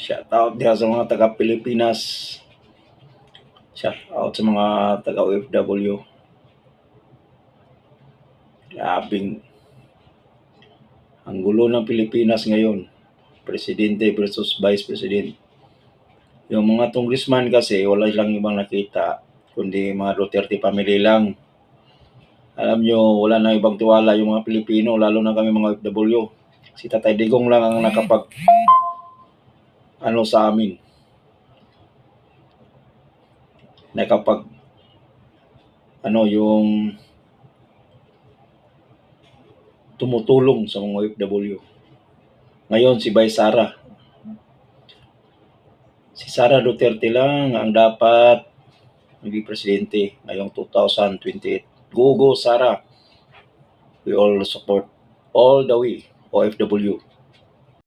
Shout out diha sa mga taga Pilipinas. Shout out sa mga taga OFW. Grabing ang gulo ng Pilipinas ngayon. Presidente versus Vice President. Yung mga congressman kasi wala silang ibang nakita kundi mga Duterte family lang. Alam nyo, wala na ibang tiwala yung mga Pilipino, lalo na kami mga OFW. Si Tatay Digong lang ang nakapag sa amin. Nakapag yung tumutulong sa mga OFW. Ngayon si Vice Sara. Si Sara Duterte lang ang dapat maging presidente ngayong 2028. Go Sara. We all support all the way OFW.